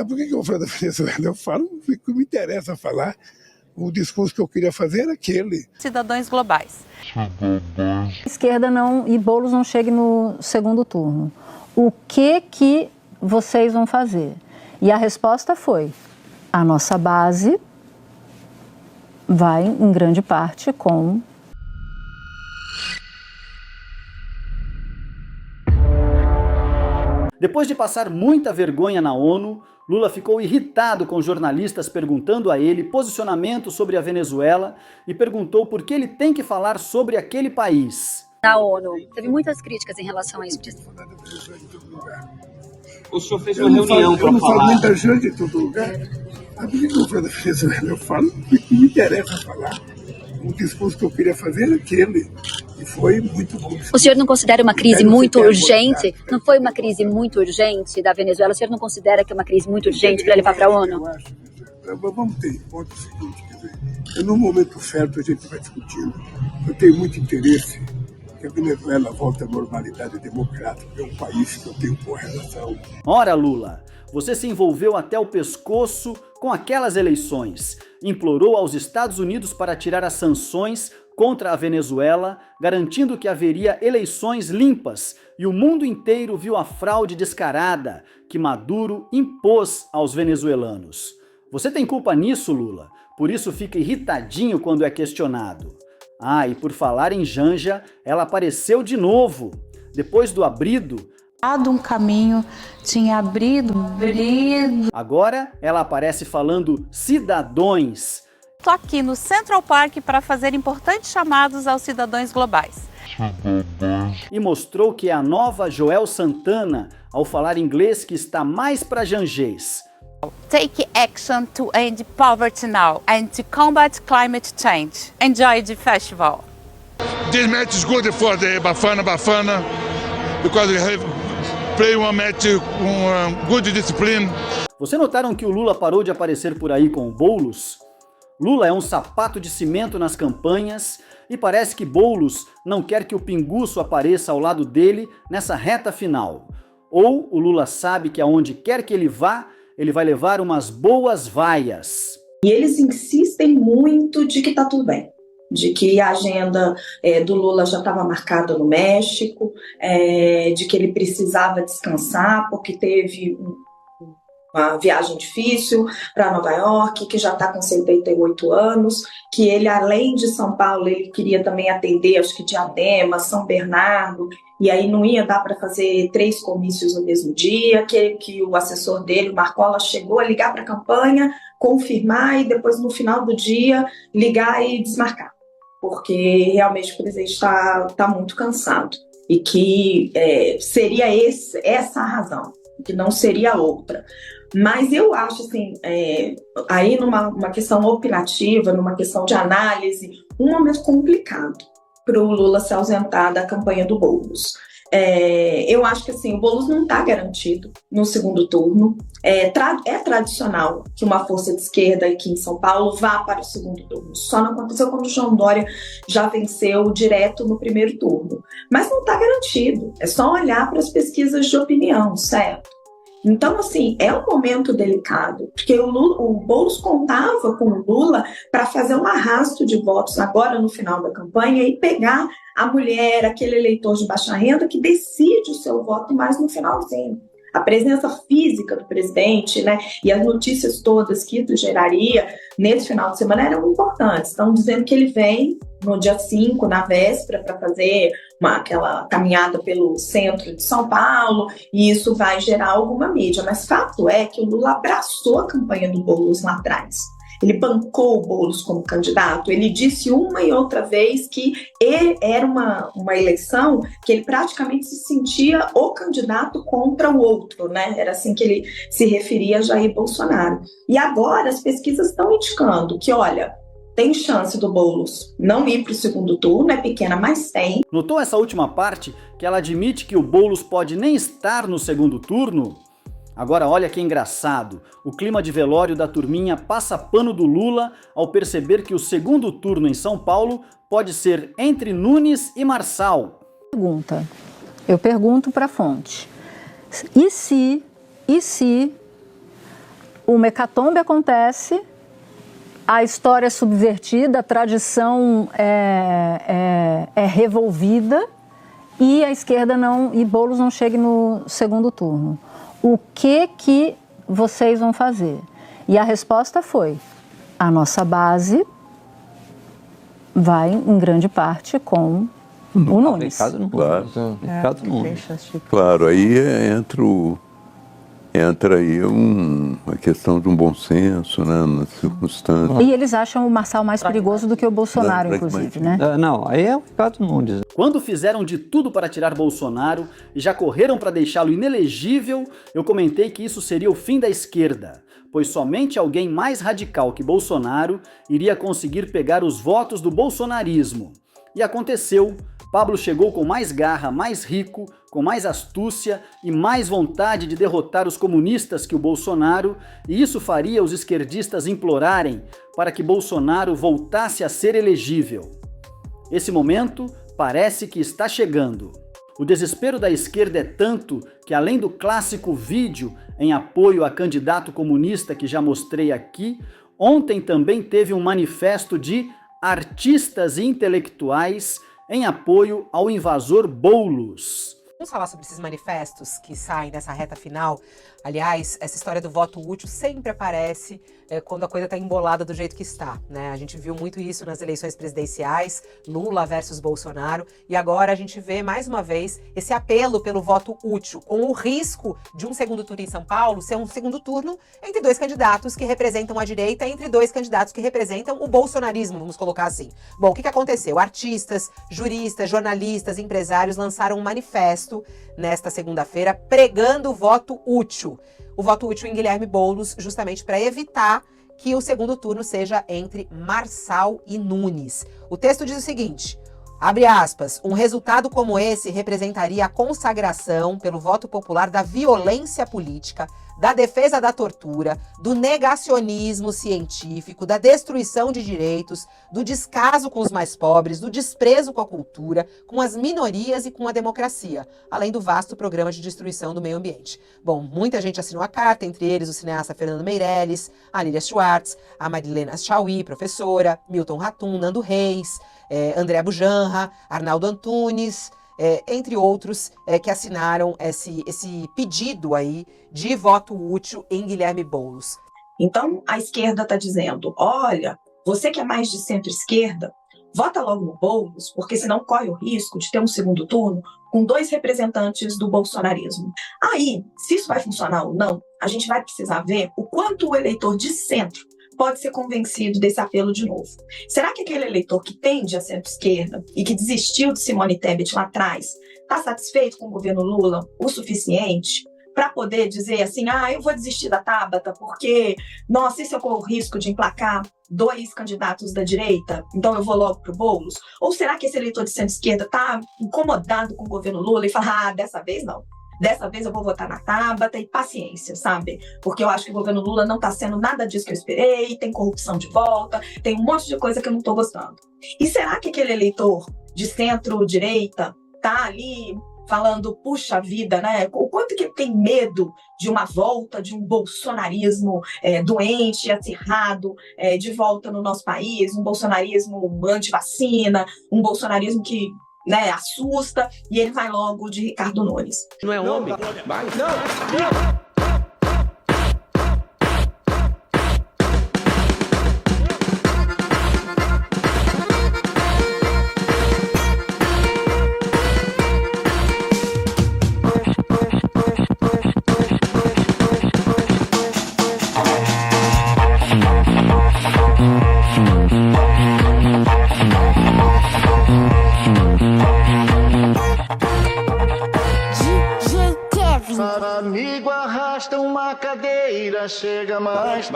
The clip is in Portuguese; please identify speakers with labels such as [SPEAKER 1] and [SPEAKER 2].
[SPEAKER 1] Por que eu vou falar da Venezuela? Eu falo o que me interessa falar. O discurso que eu queria fazer era aquele.
[SPEAKER 2] Cidadãos globais.
[SPEAKER 3] Esquerda não, e Boulos não chegue no segundo turno. O que vocês vão fazer? E a resposta foi: a nossa base vai, em grande parte, com...
[SPEAKER 4] Depois de passar muita vergonha na ONU, Lula ficou irritado com jornalistas perguntando a ele posicionamento sobre a Venezuela e perguntou por que ele tem que falar sobre aquele país.
[SPEAKER 5] Na ONU, teve muitas críticas em relação a isso.
[SPEAKER 6] O senhor fez uma reunião para falar.
[SPEAKER 1] Eu não falo muita gente em todo lugar. Por que eu vou falar da Venezuela? Eu falo o que me interessa falar. O discurso que eu queria fazer era aquele. E foi muito bom.
[SPEAKER 5] O senhor não considera uma crise muito urgente? Não foi uma crise muito urgente da Venezuela? O senhor não considera que é uma crise muito urgente para levar para a ONU?
[SPEAKER 1] Eu acho. Vamos ter em conta o seguinte, quer dizer, no momento certo a gente vai discutindo. Eu tenho muito interesse que a Venezuela volte à normalidade democrática. É um país que eu tenho boa relação.
[SPEAKER 4] Ora, Lula, você se envolveu até o pescoço com aquelas eleições. Implorou aos Estados Unidos para tirar as sanções contra a Venezuela, garantindo que haveria eleições limpas, e o mundo inteiro viu a fraude descarada que Maduro impôs aos venezuelanos. Você tem culpa nisso, Lula? Por isso fica irritadinho quando é questionado. Ah, e por falar em Janja, ela apareceu de novo. Depois do abrido,
[SPEAKER 2] Um caminho tinha abrido.
[SPEAKER 4] agora ela aparece falando cidadões.
[SPEAKER 2] Estou aqui no Central Park para fazer importantes chamados aos cidadãos globais.
[SPEAKER 4] E mostrou que é a nova Joel Santana ao falar inglês que está mais para janjês.
[SPEAKER 2] Take action to end poverty now and to combat climate change. Enjoy the festival.
[SPEAKER 7] This match is good for the Bafana because we have play one match com good discipline.
[SPEAKER 4] Você notaram que o Lula parou de aparecer por aí com o Boulos? Lula é um sapato de cimento nas campanhas e parece que Boulos não quer que o pinguço apareça ao lado dele nessa reta final. Ou o Lula sabe que aonde quer que ele vá, ele vai levar umas boas vaias.
[SPEAKER 8] E eles insistem muito de que está tudo bem, de que a agenda do Lula já estava marcada no México, de que ele precisava descansar porque teve uma viagem difícil para Nova York, que já está com 78 anos, que ele, além de São Paulo, ele queria também atender, acho que Diadema, São Bernardo, e aí não ia dar para fazer 3 comícios no mesmo dia, que o assessor dele, o Marcola, chegou a ligar para a campanha, confirmar e depois, no final do dia, ligar e desmarcar, porque realmente o presidente está muito cansado, e que seria essa a razão, que não seria outra. Mas eu acho, assim, aí numa questão opinativa, numa questão de análise, um momento complicado para o Lula se ausentar da campanha do Boulos. Eu acho que assim, o Boulos não está garantido no segundo turno. É tradicional que uma força de esquerda aqui em São Paulo vá para o segundo turno. Só não aconteceu quando o João Dória já venceu direto no primeiro turno. Mas não está garantido. É só olhar para as pesquisas de opinião, certo? Então, assim, é um momento delicado, porque o Boulos contava com o Lula para fazer um arrasto de votos agora no final da campanha e pegar a mulher, aquele eleitor de baixa renda que decide o seu voto mais no finalzinho. A presença física do presidente, né, e as notícias todas que isso geraria nesse final de semana eram importantes. Estão dizendo que ele vem no dia 5, na véspera, para fazer aquela caminhada pelo centro de São Paulo, e isso vai gerar alguma mídia. Mas fato é que o Lula abraçou a campanha do Boulos lá atrás. Ele bancou o Boulos como candidato, ele disse uma e outra vez que era uma eleição que ele praticamente se sentia o candidato contra o outro, né? Era assim que ele se referia a Jair Bolsonaro. E agora as pesquisas estão indicando que, olha, tem chance do Boulos não ir para o segundo turno, é pequena, mas tem.
[SPEAKER 4] Notou essa última parte, que ela admite que o Boulos pode nem estar no segundo turno? Agora olha que engraçado, o clima de velório da turminha passa pano do Lula ao perceber que o segundo turno em São Paulo pode ser entre Nunes e Marçal.
[SPEAKER 3] Eu pergunto para a fonte, e se uma hecatombe acontece, a história é subvertida, a tradição é revolvida e a esquerda e Boulos não chega no segundo turno. O que vocês vão fazer? E a resposta foi: a nossa base vai, em grande parte, com o Nunes.
[SPEAKER 9] Claro. Claro, aí entra aí a questão de um bom senso, né, nas circunstâncias.
[SPEAKER 3] E eles acham o Marçal mais perigoso do que o Bolsonaro, inclusive, né?
[SPEAKER 10] Não, aí é o Ricardo Nunes.
[SPEAKER 4] Quando fizeram de tudo para tirar Bolsonaro e já correram para deixá-lo inelegível, eu comentei que isso seria o fim da esquerda, pois somente alguém mais radical que Bolsonaro iria conseguir pegar os votos do bolsonarismo. E aconteceu. Pablo chegou com mais garra, mais rico, com mais astúcia e mais vontade de derrotar os comunistas que o Bolsonaro, e isso faria os esquerdistas implorarem para que Bolsonaro voltasse a ser elegível. Esse momento parece que está chegando. O desespero da esquerda é tanto que, além do clássico vídeo em apoio a candidato comunista que já mostrei aqui, ontem também teve um manifesto de artistas e intelectuais em apoio ao invasor Boulos.
[SPEAKER 11] Vamos falar sobre esses manifestos que saem nessa reta final. Aliás, essa história do voto útil sempre aparece quando a coisa está embolada do jeito que está, né? A gente viu muito isso nas eleições presidenciais, Lula versus Bolsonaro, e agora a gente vê mais uma vez esse apelo pelo voto útil, com o risco de um segundo turno em São Paulo ser um segundo turno entre dois candidatos que representam a direita, entre dois candidatos que representam o bolsonarismo, vamos colocar assim. Bom, o que aconteceu? Artistas, juristas, jornalistas, empresários lançaram um manifesto nesta segunda-feira pregando o voto útil. O voto útil em Guilherme Boulos, justamente para evitar que o segundo turno seja entre Marçal e Nunes. O texto diz o seguinte, abre aspas, um resultado como esse representaria a consagração pelo voto popular da violência política, da defesa da tortura, do negacionismo científico, da destruição de direitos, do descaso com os mais pobres, do desprezo com a cultura, com as minorias e com a democracia, além do vasto programa de destruição do meio ambiente. Bom, muita gente assinou a carta, entre eles o cineasta Fernando Meirelles, a Lília Schwartz, a Marilena Chauí, professora, Milton Ratum, Nando Reis, André Bujanra, Arnaldo Antunes, entre outros que assinaram esse pedido aí de voto útil em Guilherme Boulos.
[SPEAKER 8] Então, a esquerda está dizendo, olha, você que é mais de centro-esquerda, vota logo no Boulos, porque senão corre o risco de ter um segundo turno com dois representantes do bolsonarismo. Aí, se isso vai funcionar ou não, a gente vai precisar ver o quanto o eleitor de centro pode ser convencido desse apelo de novo. Será que aquele eleitor que tende a centro-esquerda e que desistiu de Simone Tebet lá atrás está satisfeito com o governo Lula o suficiente para poder dizer assim, eu vou desistir da Tabata porque, nossa, e se eu corro o risco de emplacar dois candidatos da direita, então eu vou logo para o Boulos? Ou será que esse eleitor de centro-esquerda está incomodado com o governo Lula e fala, dessa vez não. Dessa vez eu vou votar na Tabata e paciência, sabe? Porque eu acho que o governo Lula não está sendo nada disso que eu esperei, tem corrupção de volta, tem um monte de coisa que eu não estou gostando. E será que aquele eleitor de centro-direita está ali falando, puxa vida, né? O quanto que ele tem medo de uma volta, de um bolsonarismo doente, acirrado, de volta no nosso país, um bolsonarismo anti-vacina, um bolsonarismo que assusta, e ele vai logo de Ricardo Nunes.
[SPEAKER 6] Não é homem? Não.
[SPEAKER 12] Amigo arrasta uma cadeira, chega mais.